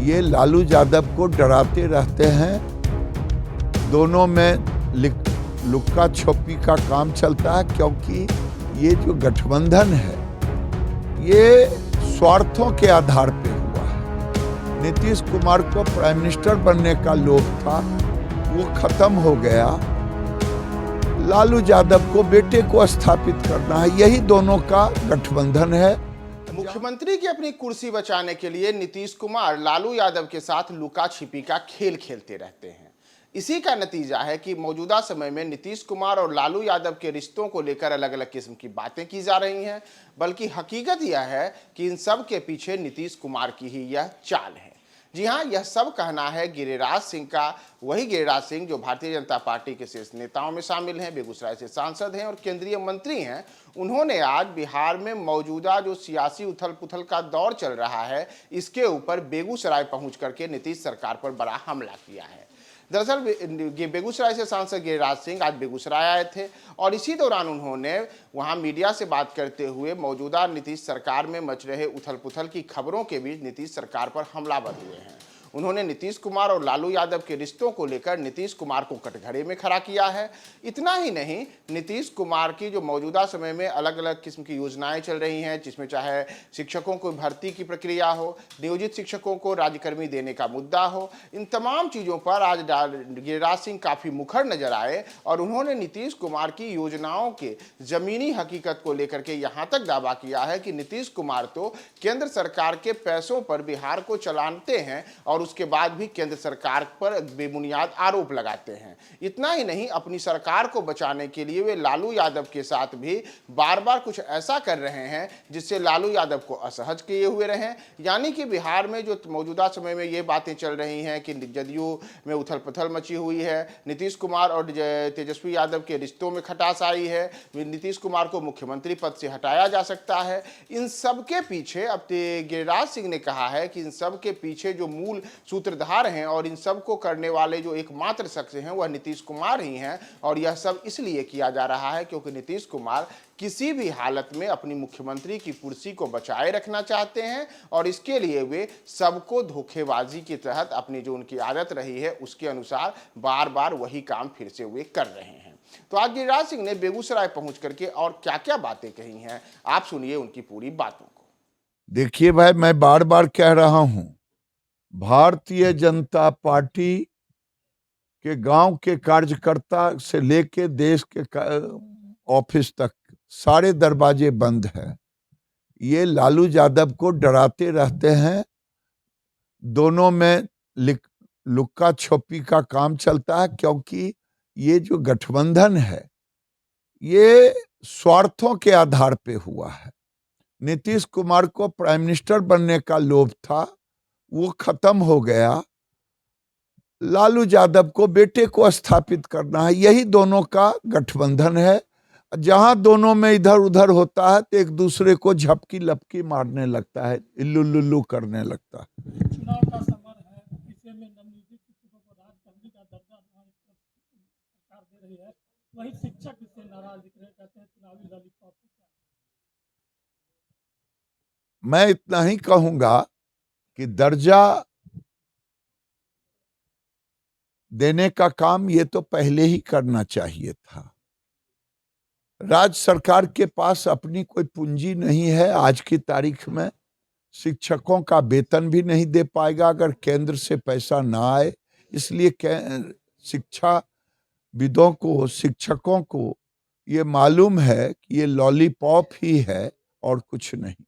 ये लालू यादव को डराते रहते हैं। दोनों में लुक्का छुपी का काम चलता है, क्योंकि ये जो गठबंधन है ये स्वार्थों के आधार पे हुआ है। नीतीश कुमार को प्राइम मिनिस्टर बनने का लोभ था, वो खत्म हो गया। लालू यादव को बेटे को स्थापित करना है, यही दोनों का गठबंधन है। मुख्यमंत्री की अपनी कुर्सी बचाने के लिए नीतीश कुमार लालू यादव के साथ लुका छिपी का खेल खेलते रहते हैं। इसी का नतीजा है कि मौजूदा समय में नीतीश कुमार और लालू यादव के रिश्तों को लेकर अलग अलग किस्म की बातें की जा रही हैं, बल्कि हकीकत यह है कि इन सब के पीछे नीतीश कुमार की ही यह चाल है। जी हाँ, यह सब कहना है गिरिराज सिंह का। वही गिरिराज सिंह जो भारतीय जनता पार्टी के शीर्ष नेताओं में शामिल हैं, बेगूसराय से सांसद हैं और केंद्रीय मंत्री हैं। उन्होंने आज बिहार में मौजूदा जो सियासी उथल पुथल का दौर चल रहा है, इसके ऊपर बेगूसराय पहुंच करके नीतीश सरकार पर बड़ा हमला किया है। दरअसल बेगूसराय से सांसद गिरिराज सिंह आज बेगूसराय आए थे और इसी दौरान उन्होंने वहां मीडिया से बात करते हुए मौजूदा नीतीश सरकार में मच रहे उथल पुथल की खबरों के बीच नीतीश सरकार पर हमलावर हुए हैं। उन्होंने नीतीश कुमार और लालू यादव के रिश्तों को लेकर नीतीश कुमार को कटघरे में खड़ा किया है। इतना ही नहीं, नीतीश कुमार की जो मौजूदा समय में अलग अलग किस्म की योजनाएं चल रही हैं, जिसमें चाहे शिक्षकों को भर्ती की प्रक्रिया हो, नियोजित शिक्षकों को राज्यकर्मी देने का मुद्दा हो, इन तमाम चीज़ों पर आज गिरिराज सिंह काफ़ी मुखर नजर आए और उन्होंने नीतीश कुमार की योजनाओं के ज़मीनी हकीकत को लेकर के यहाँ तक दावा किया है कि नीतीश कुमार तो केंद्र सरकार के पैसों पर बिहार को चलाते हैं और उसके बाद भी केंद्र सरकार पर बेबुनियाद आरोप लगाते हैं। इतना ही नहीं, अपनी सरकार को बचाने के लिए वे लालू यादव के साथ भी बार बार कुछ ऐसा कर रहे हैं जिससे लालू यादव को असहज किए हुए रहें। यानी कि बिहार में जो मौजूदा समय में ये बातें चल रही हैं कि जदयू में उथल पुथल मची हुई है, नीतीश कुमार और तेजस्वी यादव के रिश्तों में खटास आई है, नीतीश कुमार को मुख्यमंत्री पद से हटाया जा सकता है। इन सब के पीछे अब गिरिराज सिंह ने कहा है कि इन सब के पीछे जो मूल सूत्रधार हैं और इन सब को करने वाले जो एकमात्र शख्स हैं वह नीतीश कुमार ही हैं। और यह सब इसलिए किया जा रहा है क्योंकि नीतीश कुमार किसी भी हालत में अपनी मुख्यमंत्री की कुर्सी को बचाए रखना चाहते हैं और इसके लिए वे सबको धोखेबाजी के तहत अपनी जो उनकी आदत रही है उसके अनुसार बार बार वही काम फिर से वे कर रहे हैं। तो आज गिरिराज सिंह ने बेगूसराय पहुंच करके और क्या क्या बातें कही हैं, आप सुनिए उनकी पूरी बातों को। देखिए भाई, मैं बार बार कह रहा हूं, भारतीय जनता पार्टी के गांव के कार्यकर्ता से लेके देश के ऑफिस तक सारे दरवाजे बंद हैं। ये लालू यादव को डराते रहते हैं। दोनों में लुक्का छुपी का काम चलता है, क्योंकि ये जो गठबंधन है ये स्वार्थों के आधार पे हुआ है। नीतीश कुमार को प्राइम मिनिस्टर बनने का लोभ था, वो खत्म हो गया। लालू यादव को बेटे को स्थापित करना है, यही दोनों का गठबंधन है। जहां दोनों में इधर उधर होता है तो एक दूसरे को झपकी लपकी मारने लगता है, इल्लू लुल्लू करने लगता है। चुनाव का समय है, इसे में नवनियुक्त शिक्षकों को राजकर्मी का दर्जा सरकार दे रही है, वही शिक्षक इससे नाराज दिख रहे, कहते हैं चुनावी लॉलीपॉप। मैं इतना ही कहूंगा कि दर्जा देने का काम ये तो पहले ही करना चाहिए था। राज्य सरकार के पास अपनी कोई पूंजी नहीं है। आज की तारीख में शिक्षकों का वेतन भी नहीं दे पाएगा अगर केंद्र से पैसा ना आए। इसलिए शिक्षाविदों को, शिक्षकों को ये मालूम है कि ये लॉलीपॉप ही है और कुछ नहीं।